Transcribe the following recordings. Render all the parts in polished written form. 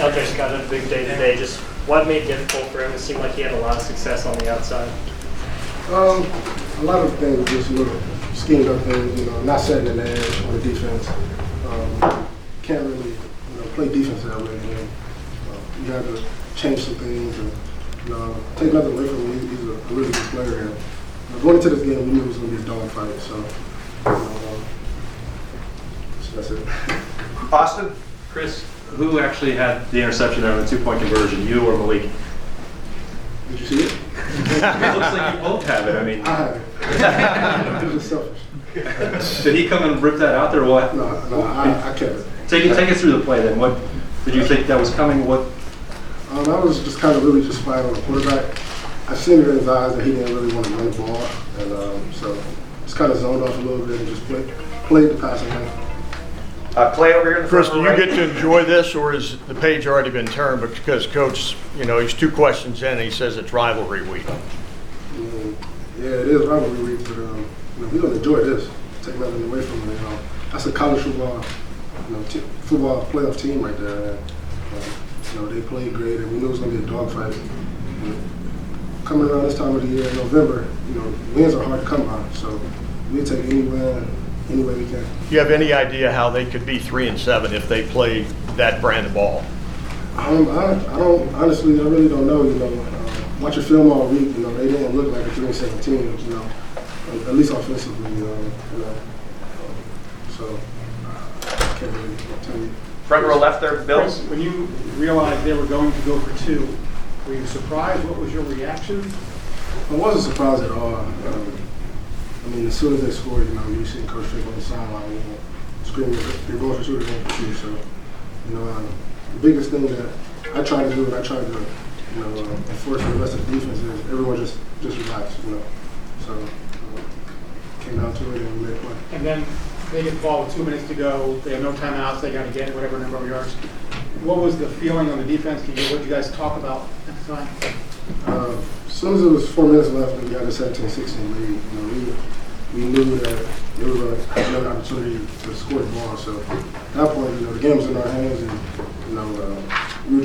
LJ Scott had a big day today. Just what made it difficult for him? It seemed like he had a lot of success on the outside. A lot of things, just schemed up things, not setting an edge on the defense. Can't really, play defense that way. You have to change some things and take nothing away from him. He's a really good player. And going into this game, we knew it was going to be a dogfight. So that's it. Austin? Chris, who actually had the interception there on the 2-point conversion, you or Malik? Did you see it? It looks like you both have it. I mean, I have it. It was just selfish. did he come and rip that out there or what? No, I kept it. Take us through the play then. What did you think that was coming? What? I was just kind of really just spying on the quarterback. I seen it in his eyes that he didn't really want to run the ball, and so just kind of zoned off a little bit and just played the passing game. Clay over here in the Chris, front do you row, get to enjoy this, or has the page already been turned? But because Coach, he's 2 questions in, and he says it's rivalry week. Yeah, it is rivalry week, but we're gonna enjoy this. Take nothing away from it. That's a college football, football playoff team right there. And, they played great, and we knew it was gonna be a dogfight. Coming around this time of the year, in November, wins are hard to come by. So we'll take any win any way we can. Do you have any idea how they could be 3-7 if they play that brand of ball? I don't honestly. I really don't know. Watching film all week, they didn't look like a 3-7 team. At least offensively. So I can't really tell you. front row left there, Bill. Chris, when you realized they were going to go for 2, were you surprised? What was your reaction? I wasn't surprised at all. As soon as they scored, you see Coach Fick on the sideline, screaming, "They're going for 2, they're going for 2." So, the biggest thing that I try to do, and I try to, enforce the rest of the defense is everyone just relax, So, came down to it and we made a play. And then they get the ball with 2 minutes to go. They have no timeouts. They got to get whatever number of yards. What was the feeling on the defense? What did you guys talk about at the time? As soon as it was 4 minutes left and we had a 17-16 lead, we knew that they were going to have another opportunity to score the ball. So at that point, the game was in our hands, and we were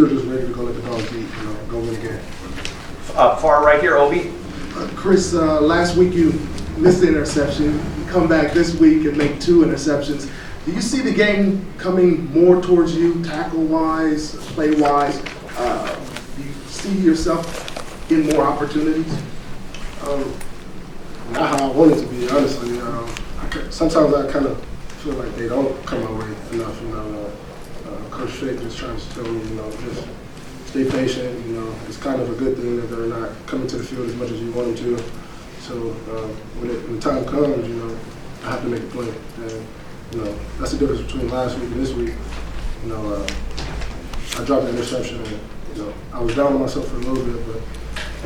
just ready to go let the dogs eat, go win the game. Far right here, Obi. Chris, last week you missed the interception. You come back this week and make 2 interceptions. Do you see the game coming more towards you, tackle-wise, play-wise? Do you see yourself in more opportunities? Not how I want it to be, honestly. Sometimes I kind of feel like they don't come my way enough. Coach Fick just trying to tell me, just stay patient. It's kind of a good thing that they're not coming to the field as much as you want them to. So when the time comes, I have to make a play. And that's the difference between last week and this week. I dropped an interception, and I was down on myself for a little bit, but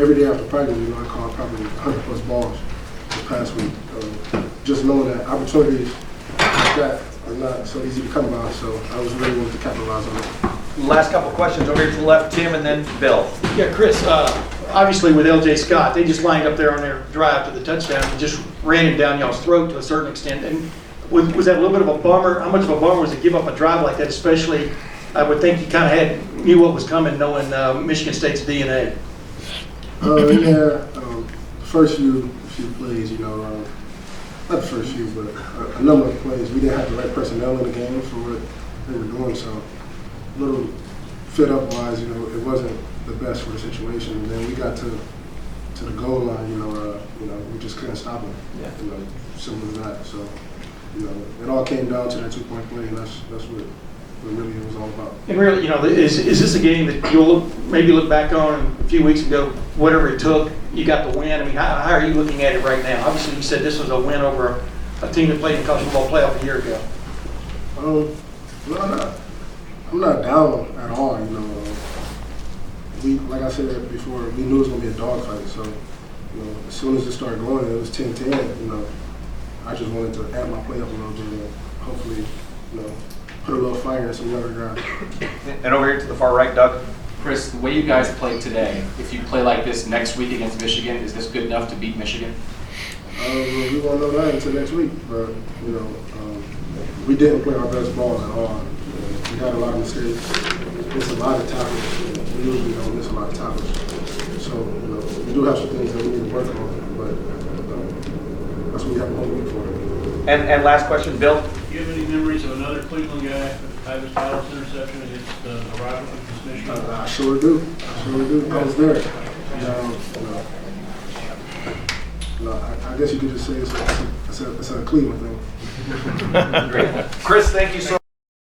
every day after practice, I caught probably 100+ balls this past week. Just knowing that opportunities like that are not so easy to come by, so I was really wanting to capitalize on it. Last couple of questions over here to the left, Tim, and then Bill. Yeah, Chris, obviously with LJ Scott, they just lined up there on their drive to the touchdown and just ran him down y'all's throat to a certain extent. And was that a little bit of a bummer? How much of a bummer was to give up a drive like that, especially, I would think you kind of knew what was coming knowing Michigan State's DNA? First few plays, not the first few, but a number of plays, we didn't have the right personnel in the game for what they were doing, so a little fit up wise, it wasn't the best for the situation. And then we got to the goal line, we just couldn't stop them. Yeah. Simple as that. So, it all came down to that 2-point play, and that's what really it was all about. And really, is this a game that you'll maybe look back on a few weeks ago, whatever it took, you got the win? I mean, how are you looking at it right now? Obviously, you said this was a win over a team that played in the college football playoff a year ago. Well, I'm not down at all. We, like I said before, we knew it was going to be a dogfight. So, as soon as it started going, it was 10-10. I just wanted to add my play up a little bit and hopefully, put a little fire in some younger guys. And over here to the far right, Doug. Chris, the way you guys played today, if you play like this next week against Michigan, is this good enough to beat Michigan? We won't know that until next week, but, we didn't play our best ball at all. We had a lot of mistakes, missed a lot of tackles. We usually don't miss a lot of tackles. So, we do have some things that we need to work on, but that's what we have a whole week for. And last question, Bill? Do you have any memories of another Cleveland guy, Ivan Palace interception against the rival against Michigan? I sure do. I was there. I guess you could just say it's a Cleveland thing. Chris, thank you so much.